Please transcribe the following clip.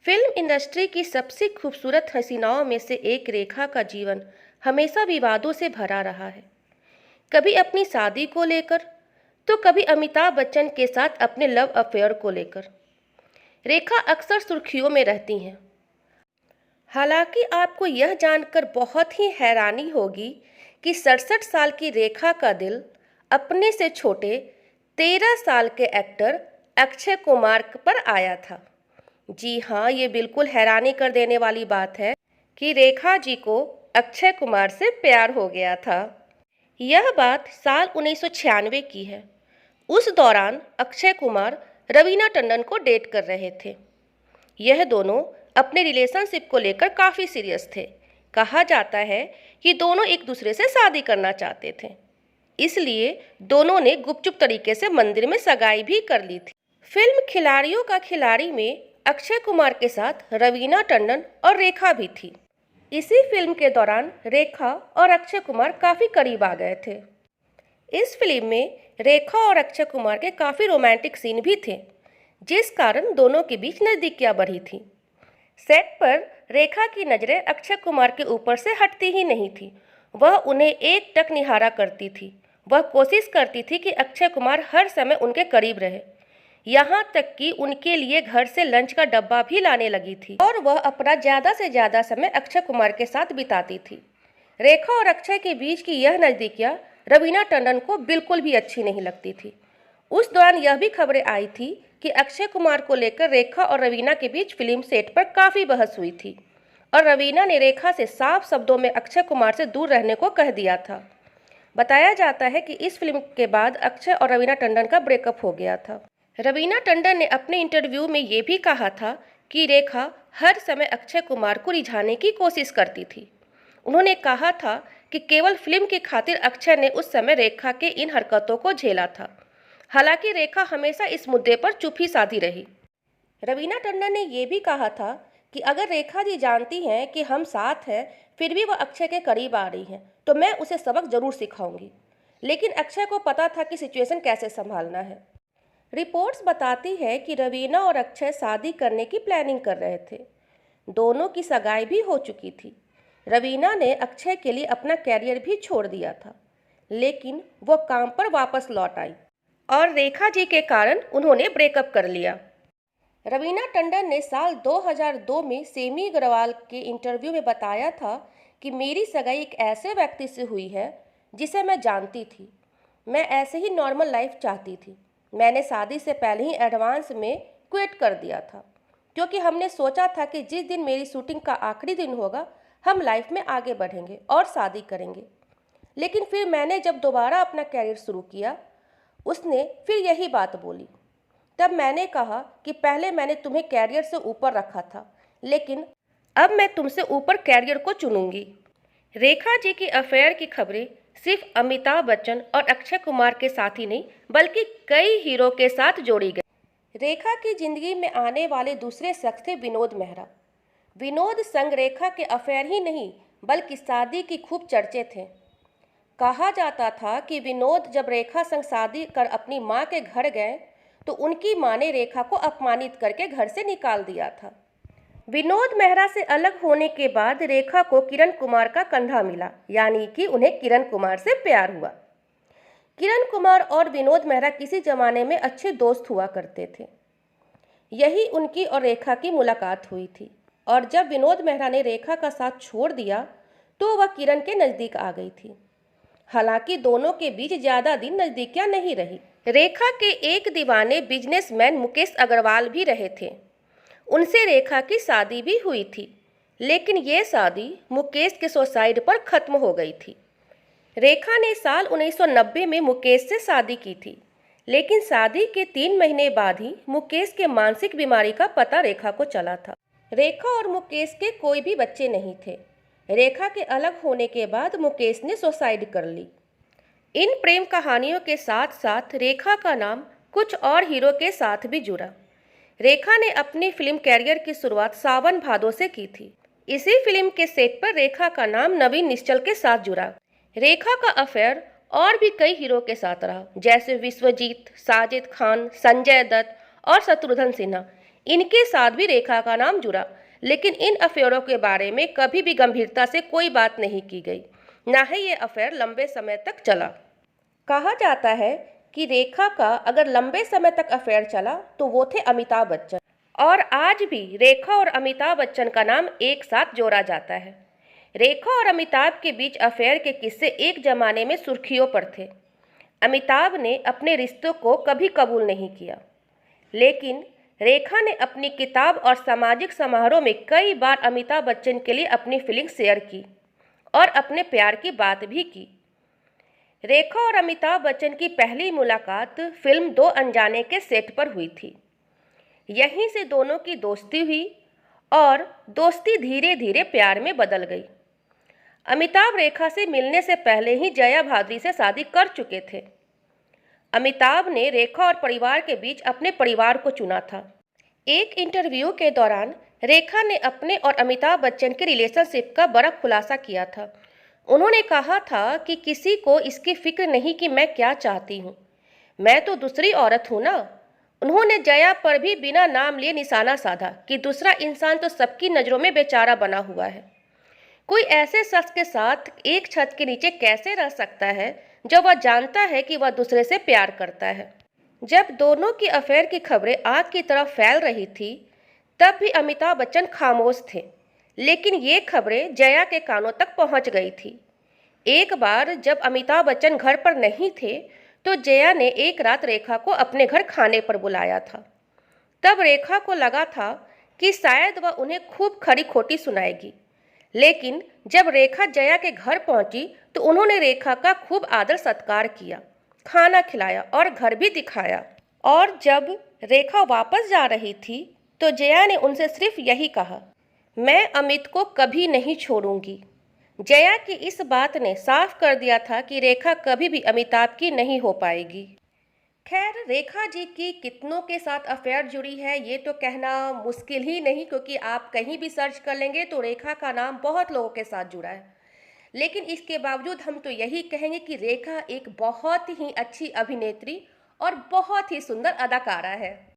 Film industry की सबसे खूबसूरत हसीनाओं में से एक रेखा का जीवन हमेशा विवादों से भरा रहा है। कभी अपनी शादी को लेकर, तो कभी अमिताभ बच्चन के साथ अपने लव अफेयर को लेकर रेखा अक्सर सुर्खियों में रहती हैं। हालांकि आपको यह जानकर बहुत ही हैरानी होगी कि 67 साल की रेखा का दिल अपने से छोटे 13 साल के एक्टर अक्षय कुमार पर आया था। जी हाँ, ये बिल्कुल हैरानी कर देने वाली बात है कि रेखा जी को अक्षय कुमार से प्यार हो गया था। यह बात साल 1996 की है। उस दौरान अक्षय कुमार रवीना टंडन को डेट कर रहे थे। यह दोनों अपने रिलेशनशिप को लेकर काफ़ी सीरियस थे। कहा जाता है कि दोनों एक दूसरे से शादी करना चाहते थे, इसलिए दोनों ने गुपचुप तरीके से मंदिर में सगाई भी कर ली थी। फिल्म खिलाड़ियों का खिलाड़ी में अक्षय कुमार के साथ रवीना टंडन और रेखा भी थी। इसी फिल्म के दौरान रेखा और अक्षय कुमार काफ़ी करीब आ गए थे। इस फिल्म में रेखा और अक्षय कुमार के काफ़ी रोमांटिक सीन भी थे, जिस कारण दोनों के बीच नज़दीकियाँ बढ़ी थी। सेट पर रेखा की नज़रें अक्षय कुमार के ऊपर से हटती ही नहीं थी। वह उन्हें एक टक निहारा करती थी। वह कोशिश करती थी कि अक्षय कुमार हर समय उनके करीब रहे, यहाँ तक कि उनके लिए घर से लंच का डब्बा भी लाने लगी थी और वह अपना ज़्यादा से ज़्यादा समय अक्षय कुमार के साथ बिताती थी। रेखा और अक्षय के बीच की यह नज़दीकियाँ रवीना टंडन को बिल्कुल भी अच्छी नहीं लगती थी। उस दौरान यह भी खबरें आई थी कि अक्षय कुमार को लेकर रेखा और रवीना के बीच फिल्म सेट पर काफ़ी बहस हुई थी और रवीना ने रेखा से साफ शब्दों में अक्षय कुमार से दूर रहने को कह दिया था। बताया जाता है कि इस फिल्म के बाद अक्षय और रवीना टंडन का ब्रेकअप हो गया था। रवीना टंडन ने अपने इंटरव्यू में ये भी कहा था कि रेखा हर समय अक्षय कुमार को रिझाने की कोशिश करती थी। उन्होंने कहा था कि केवल फिल्म की खातिर अक्षय ने उस समय रेखा के इन हरकतों को झेला था। हालांकि रेखा हमेशा इस मुद्दे पर चुप ही साधी रही। रवीना टंडन ने यह भी कहा था कि अगर रेखा जी जानती हैं कि हम साथ हैं, फिर भी वह अक्षय के करीब आ रही हैं, तो मैं उसे सबक जरूर सिखाऊंगी। लेकिन अक्षय को पता था कि सिचुएशन कैसे संभालना है। रिपोर्ट्स बताती है कि रवीना और अक्षय शादी करने की प्लानिंग कर रहे थे। दोनों की सगाई भी हो चुकी थी। रवीना ने अक्षय के लिए अपना कैरियर भी छोड़ दिया था, लेकिन वो काम पर वापस लौट आई और रेखा जी के कारण उन्होंने ब्रेकअप कर लिया। रवीना टंडन ने साल 2002 में सेमी अग्रवाल के इंटरव्यू में बताया था कि मेरी सगाई एक ऐसे व्यक्ति से हुई है जिसे मैं जानती थी। मैं ऐसे ही नॉर्मल लाइफ चाहती थी। मैंने शादी से पहले ही एडवांस में क्विट कर दिया था, क्योंकि हमने सोचा था कि जिस दिन मेरी शूटिंग का आखिरी दिन होगा, हम लाइफ में आगे बढ़ेंगे और शादी करेंगे। लेकिन फिर मैंने जब दोबारा अपना कैरियर शुरू किया, उसने फिर यही बात बोली। तब मैंने कहा कि पहले मैंने तुम्हें कैरियर से ऊपर रखा था, लेकिन अब मैं तुमसे ऊपर कैरियर को चुनूंगी। रेखा जी की अफेयर की खबरें सिर्फ अमिताभ बच्चन और अक्षय कुमार के साथ ही नहीं, बल्कि कई हीरो के साथ जोड़ी गई। रेखा की जिंदगी में आने वाले दूसरे शख्स थे विनोद मेहरा। विनोद संग रेखा के अफेयर ही नहीं, बल्कि शादी की खूब चर्चे थे। कहा जाता था कि विनोद जब रेखा संग शादी कर अपनी माँ के घर गए, तो उनकी माँ ने रेखा को अपमानित करके घर से निकाल दिया था। विनोद मेहरा से अलग होने के बाद रेखा को किरण कुमार का कंधा मिला, यानी कि उन्हें किरण कुमार से प्यार हुआ। किरण कुमार और विनोद मेहरा किसी जमाने में अच्छे दोस्त हुआ करते थे। यही उनकी और रेखा की मुलाकात हुई थी, और जब विनोद मेहरा ने रेखा का साथ छोड़ दिया, तो वह किरण के नज़दीक आ गई थी। हालांकि दोनों के बीच ज़्यादा दिन नज़दीकियाँ नहीं रही। रेखा के एक दीवाने बिजनेसमैन मुकेश अग्रवाल भी रहे थे। उनसे रेखा की शादी भी हुई थी, लेकिन ये शादी मुकेश के सुसाइड पर ख़त्म हो गई थी। रेखा ने साल 1990 में मुकेश से शादी की थी, लेकिन शादी के 3 महीने बाद ही मुकेश के मानसिक बीमारी का पता रेखा को चला था। रेखा और मुकेश के कोई भी बच्चे नहीं थे। रेखा के अलग होने के बाद मुकेश ने सुसाइड कर ली। इन प्रेम कहानियों के साथ साथ रेखा का नाम कुछ और हीरो के साथ भी जुड़ा। रेखा ने अपनी फिल्म कैरियर की शुरुआत सावन भादो से की थी। इसी फिल्म के सेट पर रेखा का नाम नवीन निश्चल के साथ जुड़ा। रेखा का अफेयर और भी कई हीरो के साथ रहा, जैसे विश्वजीत, साजिद खान, संजय दत्त और शत्रुघ्न सिन्हा। इनके साथ भी रेखा का नाम जुड़ा, लेकिन इन अफेयरों के बारे में कभी भी गंभीरता से कोई बात नहीं की गई, ना ही ये अफेयर लंबे समय तक चला। कहा जाता है कि रेखा का अगर लंबे समय तक अफेयर चला तो वो थे अमिताभ बच्चन, और आज भी रेखा और अमिताभ बच्चन का नाम एक साथ जोड़ा जाता है। रेखा और अमिताभ के बीच अफेयर के किस्से एक जमाने में सुर्खियों पर थे। अमिताभ ने अपने रिश्तों को कभी कबूल नहीं किया, लेकिन रेखा ने अपनी किताब और सामाजिक समारोह में कई बार अमिताभ बच्चन के लिए अपनी फीलिंग शेयर की और अपने प्यार की बात भी की। रेखा और अमिताभ बच्चन की पहली मुलाकात फिल्म दो अनजाने के सेट पर हुई थी। यहीं से दोनों की दोस्ती हुई और दोस्ती धीरे धीरे प्यार में बदल गई। अमिताभ रेखा से मिलने से पहले ही जया भादुरी से शादी कर चुके थे। अमिताभ ने रेखा और परिवार के बीच अपने परिवार को चुना था। एक इंटरव्यू के दौरान रेखा ने अपने और अमिताभ बच्चन के रिलेशनशिप का बड़ा खुलासा किया था। उन्होंने कहा था कि किसी को इसकी फिक्र नहीं कि मैं क्या चाहती हूँ, मैं तो दूसरी औरत हूँ ना। उन्होंने जया पर भी बिना नाम लिए निशाना साधा कि दूसरा इंसान तो सबकी नज़रों में बेचारा बना हुआ है। कोई ऐसे शख्स के साथ एक छत के नीचे कैसे रह सकता है जब वह जानता है कि वह दूसरे से प्यार करता है। जब दोनों की अफेयर की खबरें आग की तरह फैल रही थी, तब भी अमिताभ बच्चन खामोश थे, लेकिन ये खबरें जया के कानों तक पहुंच गई थी। एक बार जब अमिताभ बच्चन घर पर नहीं थे, तो जया ने एक रात रेखा को अपने घर खाने पर बुलाया था। तब रेखा को लगा था कि शायद वह उन्हें खूब खरी खोटी सुनाएगी, लेकिन जब रेखा जया के घर पहुंची तो उन्होंने रेखा का खूब आदर सत्कार किया, खाना खिलाया और घर भी दिखाया। और जब रेखा वापस जा रही थी तो जया ने उनसे सिर्फ यही कहा, मैं अमित को कभी नहीं छोड़ूंगी। जया की इस बात ने साफ कर दिया था कि रेखा कभी भी अमिताभ की नहीं हो पाएगी। खैर, रेखा जी की कितनों के साथ अफेयर जुड़ी है ये तो कहना मुश्किल ही नहीं, क्योंकि आप कहीं भी सर्च कर लेंगे तो रेखा का नाम बहुत लोगों के साथ जुड़ा है। लेकिन इसके बावजूद हम तो यही कहेंगे कि रेखा एक बहुत ही अच्छी अभिनेत्री और बहुत ही सुंदर अदाकारा है।